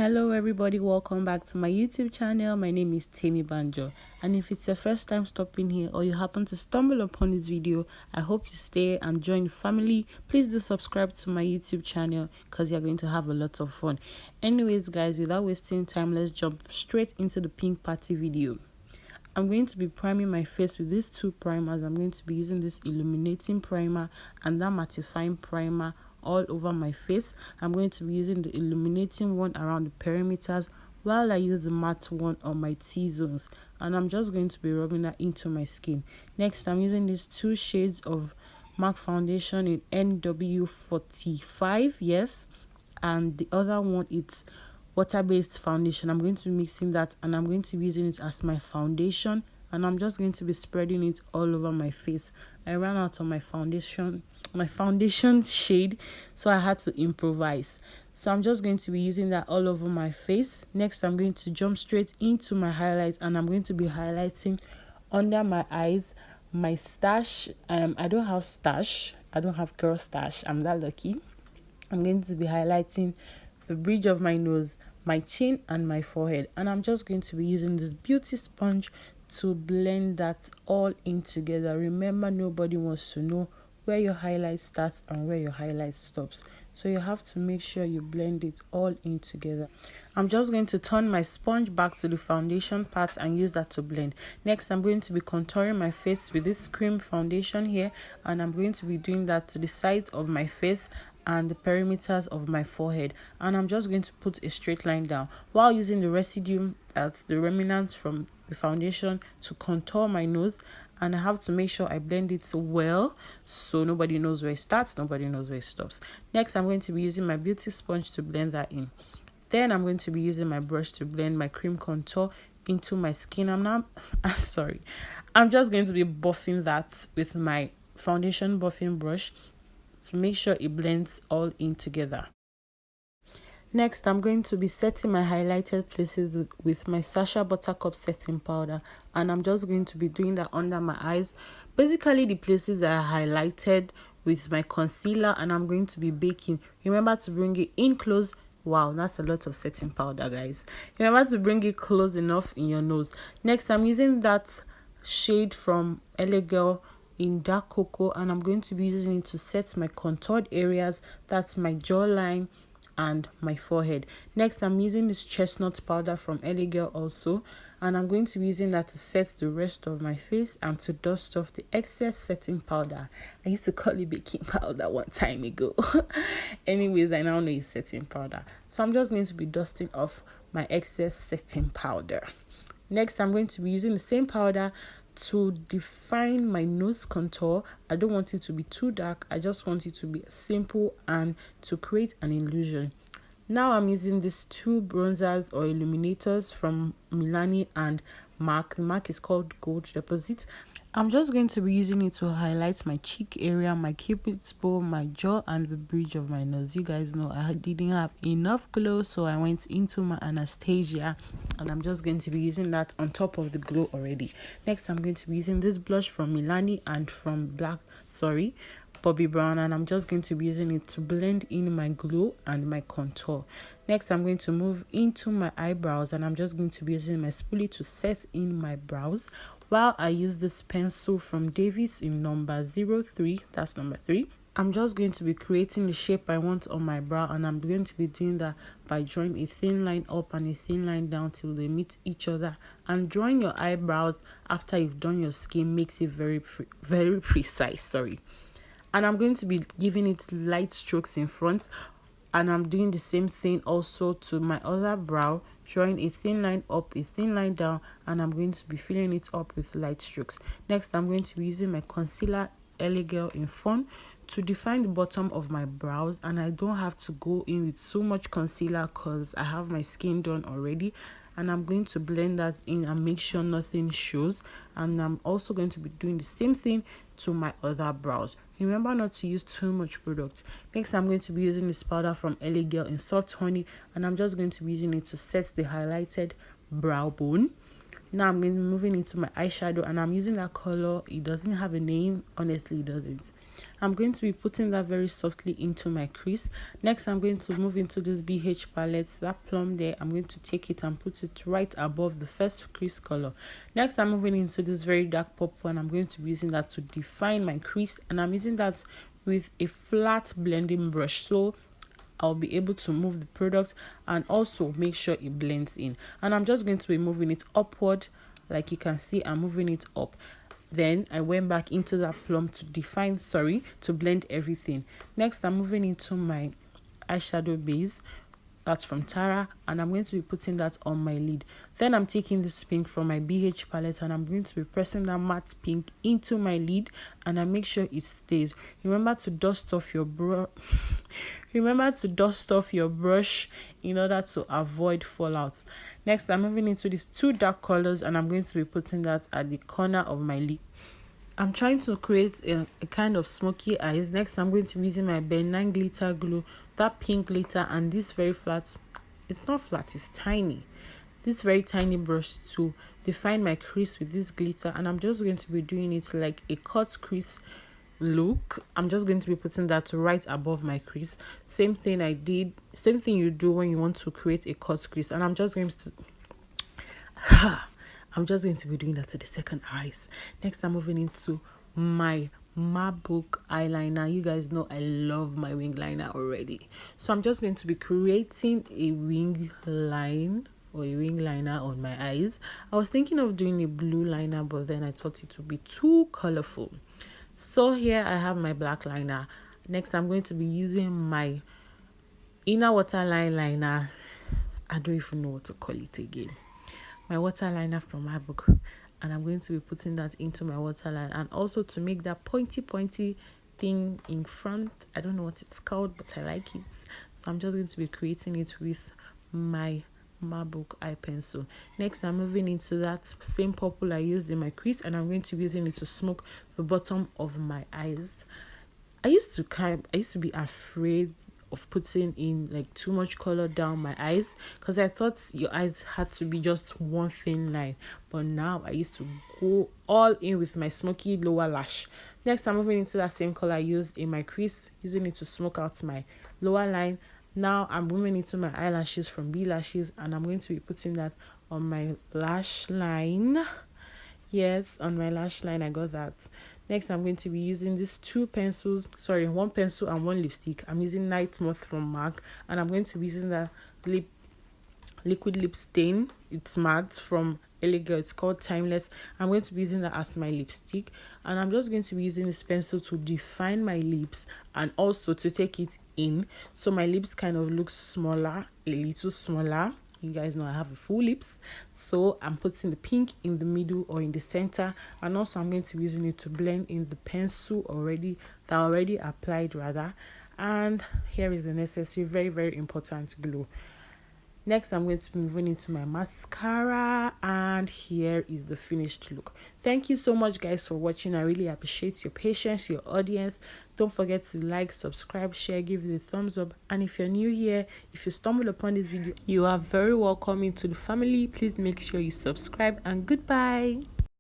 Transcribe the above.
Hello everybody, welcome back to my YouTube channel. My name is Temi Banjo, and if it's your first time stopping here or you happen to stumble upon this video, I hope you stay and join the family. Please do subscribe to my YouTube channel because you're going to have a lot of fun. Anyways guys, without wasting time, let's jump straight into the pink party video. I'm going to be priming my face with these two primers. I'm going to be using this illuminating primer and that mattifying primer all over my face. I'm going to be using the illuminating one around the perimeters while I use the matte one on my T-zones, and I'm just going to be rubbing that into my skin. Next, I'm using these two shades of MAC foundation in NW45, yes, and the other one it's water-based foundation. I'm going to be mixing that and I'm going to be using it as my foundation, and I'm just going to be spreading it all over my face. I ran out of my foundation shade, so I had to improvise. So I'm just going to be using that all over my face. Next, I'm going to jump straight into my highlights, and I'm going to be highlighting under my eyes, my stash. I don't have stash. I don't have girl stash. I'm that lucky. I'm going to be highlighting the bridge of my nose, my chin, and my forehead, and I'm just going to be using this beauty sponge to blend that all in together. Remember, nobody wants to know where your highlight starts and where your highlight stops, so you have to make sure you blend it all in together. I'm just going to turn my sponge back to the foundation part and use that to blend. Next, I'm going to be contouring my face with this cream foundation here, and I'm going to be doing that to the sides of my face and the perimeters of my forehead, and I'm just going to put a straight line down while using the residue, that's the remnants from the foundation, to contour my nose. And I have to make sure I blend it well so nobody knows where it starts, nobody knows where it stops. Next, I'm going to be using my beauty sponge to blend that in. Then I'm going to be using my brush to blend my cream contour into my skin. I'm just going to be buffing that with my foundation buffing brush to make sure it blends all in together. Next, I'm going to be setting my highlighted places with my Sacha buttercup setting powder, and I'm just going to be doing that under my eyes. Basically, the places that are highlighted with my concealer, and I'm going to be baking. Remember to bring it in close. Wow, that's a lot of setting powder, guys. Remember to bring it close enough in your nose. Next, I'm using that shade from LA Girl in dark cocoa, and I'm going to be using it to set my contoured areas, that's my jawline and my forehead. Next, I'm using this chestnut powder from LA Girl also, and I'm going to be using that to set the rest of my face and to dust off the excess setting powder. I used to call it baking powder one time ago. Anyways, I now know it's setting powder, so I'm just going to be dusting off my excess setting powder. Next, I'm going to be using the same powder to define my nose contour. I don't want it to be too dark, I just want it to be simple and to create an illusion. Now I'm using these two bronzers or illuminators from Milani and MAC. The MAC is called Gold Deposit. I'm just going to be using it to highlight my cheek area, my cupid's bow, my jaw, and the bridge of my nose. You guys know I didn't have enough glow, so I went into my Anastasia, and I'm just going to be using that on top of the glow already. Next, I'm going to be using this blush from Milani and from Bobbi Brown, and I'm just going to be using it to blend in my glow and my contour. Next, I'm going to move into my eyebrows, and I'm just going to be using my spoolie to set in my brows while I use this pencil from Davis in number 03, that's number 3. I'm just going to be creating the shape I want on my brow, and I'm going to be doing that by drawing a thin line up and a thin line down till they meet each other. And drawing your eyebrows after you've done your skin makes it very precise, and I'm going to be giving it light strokes in front, and I'm doing the same thing also to my other brow, drawing a thin line up, a thin line down, and I'm going to be filling it up with light strokes. Next, I'm going to be using my concealer LA Girl in Fawn to define the bottom of my brows, and I don't have to go in with so much concealer because I have my skin done already, and I'm going to blend that in and make sure nothing shows. And I'm also going to be doing the same thing to my other brows. Remember not to use too much product. Next, I'm going to be using this powder from LA Girl in Soft Honey, and I'm just going to be using it to set the highlighted brow bone. Now I'm moving into my eyeshadow, and I'm using that color. It doesn't have a name, honestly it doesn't. I'm going to be putting that very softly into my crease. Next, I'm going to move into this BH palette, that plum there. I'm going to take it and put it right above the first crease color. Next, I'm moving into this very dark purple, and I'm going to be using that to define my crease, and I'm using that with a flat blending brush, so I'll be able to move the product and also make sure it blends in. And I'm just going to be moving it upward. Like you can see, I'm moving it up. Then I went back into that plum to to blend everything. Next, I'm moving into my eyeshadow base. That's from Tara, and I'm going to be putting that on my lid. Then I'm taking this pink from my BH palette, and I'm going to be pressing that matte pink into my lid, and I make sure it stays. Remember to dust off your Remember to dust off your brush in order to avoid fallouts. Next, I'm moving into these two dark colors, and I'm going to be putting that at the corner of my lid. I'm trying to create a kind of smoky eyes. Next, I'm going to be using my benign glitter glue, that pink glitter, and this very flat, it's not flat, it's tiny, this very tiny brush to define my crease with this glitter. And I'm just going to be doing it like a cut crease look. I'm just going to be putting that right above my crease. Same thing you do when you want to create a cut crease. And I'm just going to be doing that to the second eyes. Next, I'm moving into my Mabrook eyeliner. You guys know I love my wing liner already. So I'm just going to be creating a wing line or a wing liner on my eyes. I was thinking of doing a blue liner, but then I thought it would be too colorful. So here I have my black liner. Next, I'm going to be using my inner waterline liner. I don't even know what to call it again. My waterliner from Mabrook, and I'm going to be putting that into my waterline, and also to make that pointy thing in front. I don't know what it's called, but I like it, so I'm just going to be creating it with my Mabrook eye pencil. Next, I'm moving into that same purple I used in my crease, and I'm going to be using it to smoke the bottom of my eyes. I used to be afraid of putting in like too much color down my eyes, because I thought your eyes had to be just one thin line, but now I used to go all in with my smoky lower lash. Next, I'm moving into that same color I used in my crease, using it to smoke out my lower line. Now I'm moving into my eyelashes from B Lashes, and I'm going to be putting that on my lash line. Yes, on my lash line, I got that. Next, I'm going to be using these one pencil and one lipstick. I'm using Night Moth from MAC, and I'm going to be using that liquid lip stain. It's matte from Elegant. It's called Timeless. I'm going to be using that as my lipstick, and I'm just going to be using this pencil to define my lips and also to take it in, so my lips kind of look smaller, a little smaller. You guys know I have a full lips, so I'm putting the pink in the middle or in the center, and also I'm going to be using it to blend in the pencil already applied rather. And here is the necessary very important glue. Next, I'm going to be moving into my mascara, and here is the finished look. Thank you so much, guys, for watching. I really appreciate your patience, your audience. Don't forget to like, subscribe, share, give it a thumbs up. And if you're new here, if you stumble upon this video, you are very welcome into the family. Please make sure you subscribe, and goodbye.